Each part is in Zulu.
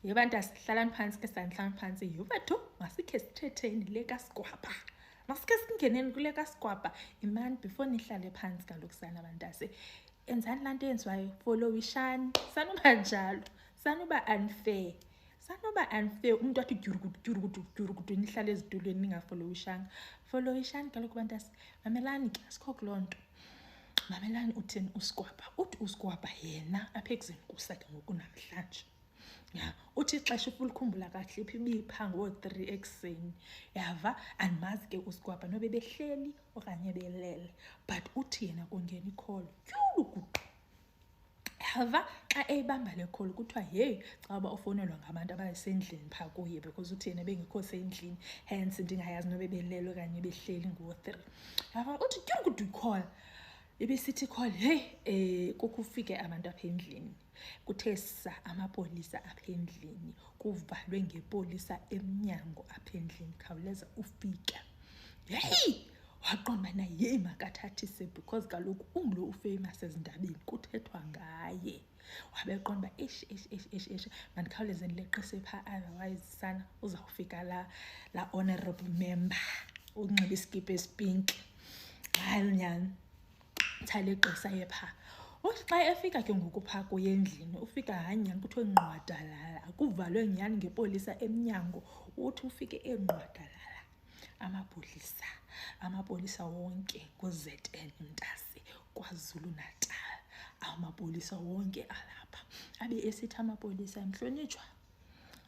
Yebantu asihlalani phansi ke sanhlanu phansi yobethu masikhe sithetheni le kaSigwaba. Masike singeneni kule kaSigwaba. Imani before nihlale phansi kalokusana abantase. Enzani lanto yenziwayo followishani. Sanuba njalo. Sanuba unfair. Sanuba unfair umuntu athi gyurugudu nihlale ezitulweni ningafollowishanga. Followishani kaloku bantase. Mamelani ke asikho kulonto. Mamelani utheni uSigwaba. Uthi uSigwaba yena apha ekuzeni kusake ngokunamhlanje. Ya, uthi ixesha ulikhumbula kahle ibipha ngo-3 ekseni. Yava andimazi ke uSigwaba nobe behleli okanye belele, but uthi yena kungena ikholo tyulugudu. Yava xa eyibamba le kholo kuthiwa hey xa uba ufonelwa ngabantu abasendlini phaa kuye because uthi yena bengekho sendlini, hence ndingayazi nobe belele okanye behleli ngo-3. Yava uthi tyulugudu ikholo. Ibisithi call hey kukufike abantu apha endlini. Kuthe sa amapolisa apha endlini, kuvalwe ngepolisa emnyango apha endlini, khawuleza ufika. Hey waqonda na hey makathathise because kaloku ungulo ufamous ezindabeni kuthethwa ngaye. Wabeqonda ish mandikhawuleze ndileqise pha otherwise sana uzawufika la honorable member unxiba iskipa esipink. Hayi nyani thaleqisa yepha. Uthi xa efika ke ngoku phaa kuye endlini ufika hanyani kuthiwe nqwadalala, kuvalwe nyani ngepolisa emnyango. Uthi ufike enqwadalala amapolisa wonke kuZN Mntasi KwaZulu Natal, amapolisa wonke alapha abe esithi amapolisa mhlonitshwa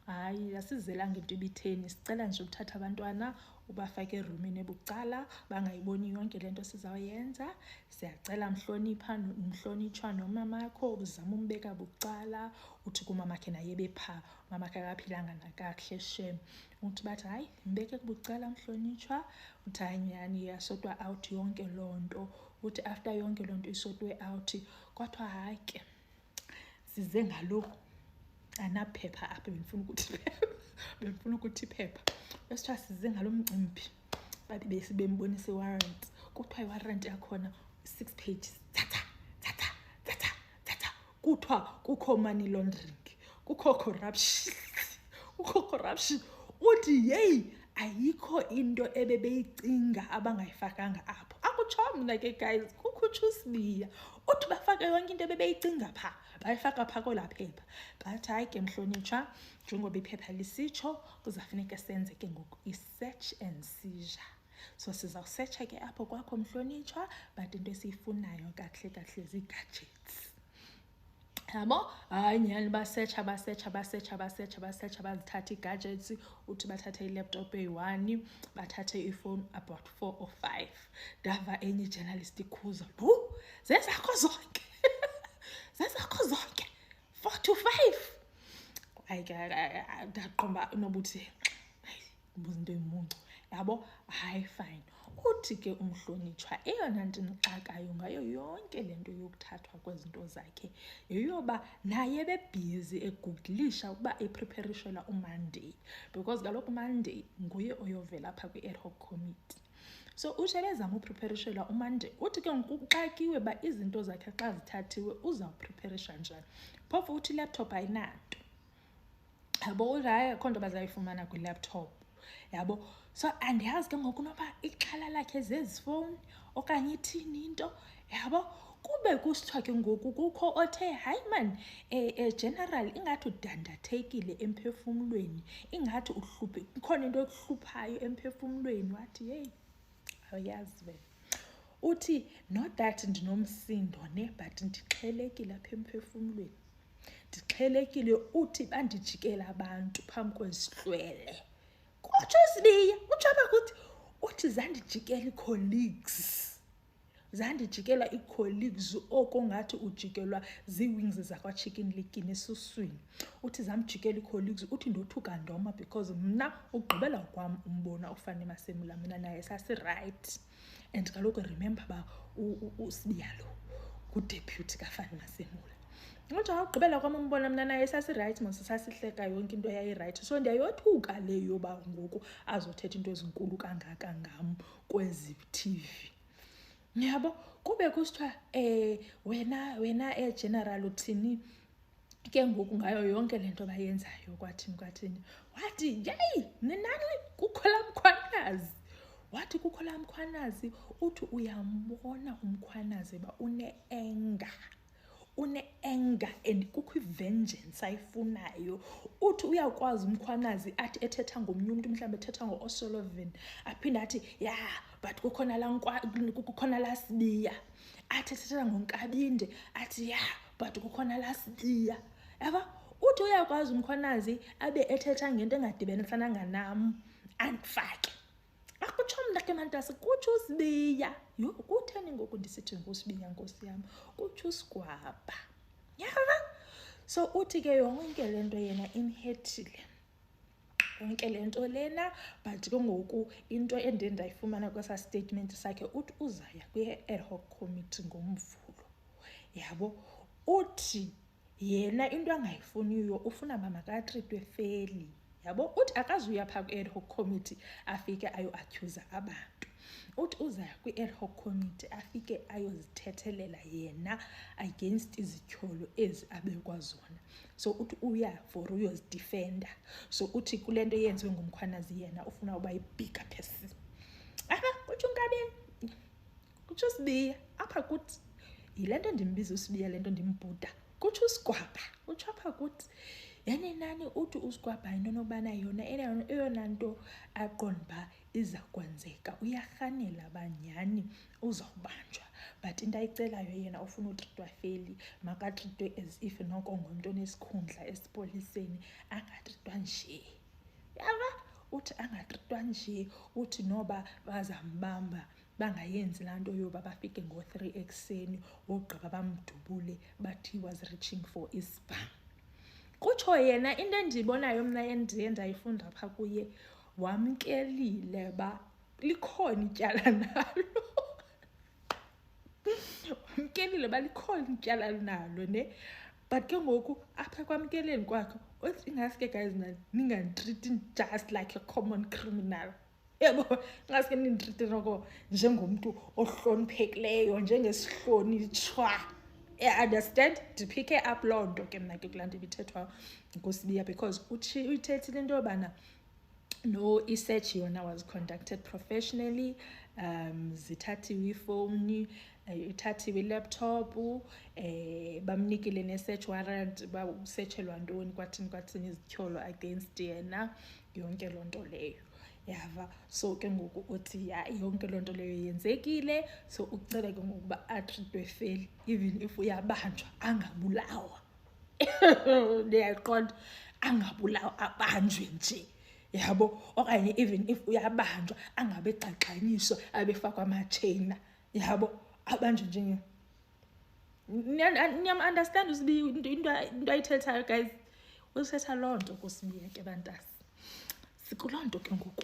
hayi asizelanga into ibitheni, sicela nje uthatha abantwana ubafake erumini ebucala bangayiboni yonke lento sizawuyenza. Siyacela mhlonitshwa nomamakho uzama umbeka bucala. Uthi kumamakhe naye bepha, mamakhe akaphilanga nakakuhle shem. Uthi bathi hayi mbeke bucala mhlonitshwa. Uthi hayi nyani yasotwa out yonke lonto. Uthi after yonke lonto isotwe out kwathiwa hayi ke size ngalo anaphepha apha bemfuna ukuthi phepha. Besithiwa size ngalo mcimbi bathi besibembonisa iwarrant. Kuthiwa iwarrant yakhona 6 pages. Kuthiwa kukho money laundering, kukho corruption. Uthi hey ayikho into ebebeyicinga abangayifakanga apho. Akutsho mna ke guys kukhutsha uSibiya. Uthi bafake yonke into ebebeyicinga pha bayifaka pha kola phepha. Bathi hayi ke mhlonitshwa njengoba iphepha lisitsho kuzafuneka senze ke ngoku i-search and seizure. So sizawusearcha ke apho kwakho mhlonitshwa but into esiyifunayo kahle zii-gadgets. Yabo hayi nyani basearcha bazithatha ii-gadgets. Uthi bathathe i-laptop eyi-1 bathathe ifowuni about 4 or 5. Ndava enye ijournalist ikhuza zezakho zonke 4 to 5. Hayi ndaqomba nobuthi mbuza into emuncu yabo hayi fine. Uthi ke umhlonitshwa eyona nto ndixakayo ngayo yonke lento yokuthathwa kwezinto zakhe yeyoba naye bebhizi egooglisha ukuba epreparishela uMonday, because kaloku uMonday nguye oyovela apha kwi-ad hoc committee. So uthi bezama upreparishela uMonday. Uthi ke ngokuxakiwe ba izinto zakhe xa zithathiwe uzawupreparisha njani. Phofu uthi laptop ayinanto. Yabo uthi hayi akho nto bazayifumana kwi-laptop. Yabo so andiyazi ke ngoku noba ixhala lakhe zezifowuni okanye ithini into. Yabo kube kusithiwa ke ngoku kukho othe hayi man general ingathi udandathekile emphefumlweni, ingathi ikhona into ekuhluphayo emphefumlweni. Wathi hey awuyazi wena. Uthi not that ndinomsindo but ndixhelekile apha emphefumlweni, ndixhelekile. Uthi bandijikela abantu phambi kwezihlwele. Kutsho uSibiya utsho apha kuthi uthi zandijikela ii-colleagues oko ngathi ujikelwa zii-wings zakwa-Chicken Licken esuswini. Uthi zamjikela ii-colleagues. Uthi ndothuka ndoma because mna ugqibela kwam umbona ufane Masemula mina naye sasirayithi. And kaloku remember uba uSibiya lo ngudeputy kaFani Masemula. Uthi ugqibela kwam umbona mna naye sasirayithi mos sasihleka yonke into yayirayithi. So ndiyayothuka leyo yoba ngoku azothetha into ezinkulu kangaka ngam kwezi TV. Yabo kube kusithiwa wena general uthini ke ngoku ngayo yonke lento bayenzayo kwathini wathi yeyi ninani kukho laa mkhwanazi. Wathi kukho laa mkhwanazi, uthi uyambona umkhwanazi uba une-anger and kukho i-vengeance ayifunayo. Uthi uyakwazi umkhwanazi athi ethetha ngomnye umntu, mhlawumbi ethetha ngo-O'Sullivan, aphinde athi but kukhona laa Sibiya. Athi ethetha ngoNkabinde athi but kukhona laa Sibiya. Yaba uthi uyakwazi umkhwanazi abe ethetha ngento engadibenesananga nam andifake. Akutsho mna ke mantase, kutsho uSibiya. Yho, kutheni ngoku ndisithi nguSibiya nkosi yam? Kutsho uSigwabha. Yaba? So uthi ke yonke lento yena imhethile. Yonke lento lena, but ke ngoku into endiye ndayifumana kwesa statement sakhe, uthi uzaya kwi-ad hoc committee ngoMvulo. Yabo? Uthi yena into angayifuniyo ufuna uba makatritwe fairly. Yabo? Uthi akazuya phaa kwi-ad hoc committee afike ayo-accuse abantu. Uthi uzaya kwi-ad hoc committee afike ayozithethelela yena against izityholo ezi abekwa zona. So uthi uya for uyozidefenda. So uthi kule nto yenziwe ngumkhwanazi yena ufuna uba yi-bigger person. Kutsho uNkabini, kutsho uSibiya, apha kuthi yile nto ndimbiza uSibiya, le nto ndimbhuda, kutsho uSigwabha, utsho apha kuthi. Yani nani uthi uSigwabha into nobana yona eyona nto aqonda uba iza kwenzeka, uyarhanela banyani uzawubanjwa. But into ayicelayo yena ufuna utritwa fairly, makatritwe as if noko ngumntu onesikhundla esipoliseni, angatritwa nje. Yaba? Uthi angatritwa nje, uthi noba bazambamba bangayenzi laa nto yoba bafike ngo-3 ekuseni ogqiba bamdubule bathi he was reaching for isibham. Kutsho yena into endiyibonayo mna endiye ndayifunda phaa kuye, wamkelile ba likhona ityala nalo. Wamkelile ba likhona ityala nalo ne. But ke ngoku apha kwamkeleni kwakhe, uthi ingaske guys ninganditriti just like a common criminal. Yebo, ingaske ninditriti noko njengomntu ohloniphekileyo, njengesihlonitshwa. Understand? Ndiphike up loo nto ke mna ke kulaa nto ibithethwa nguSibiya, because uyithethile into yobana no, i-search yona was conducted professionally. Zithathiwe ifowuni, ithathiwe i-laptop, bamnikile ne-search warrant, usetshelwa ntoni kwathini izityholo against yena, yonke loo nto leyo. Yava? So ke ngoku uthi yonke loo nto leyo yenzekile, so ucela ke ngoku uba atritwe fairly, even if uyabanjwa angabulawa. Ndiyayiqonda, angabulawa, abanjwe nje. Yabo? Okanye even if uyabanjwa angabe xaxanyiswa abefakwa amatsheyina. Yabo? Abanjwe nje. Niyam-understand uSibiya into ayithethayo guys? Uthetha loo nto kuSibiya ke bantasi. Sikuloo nto ke ngoku.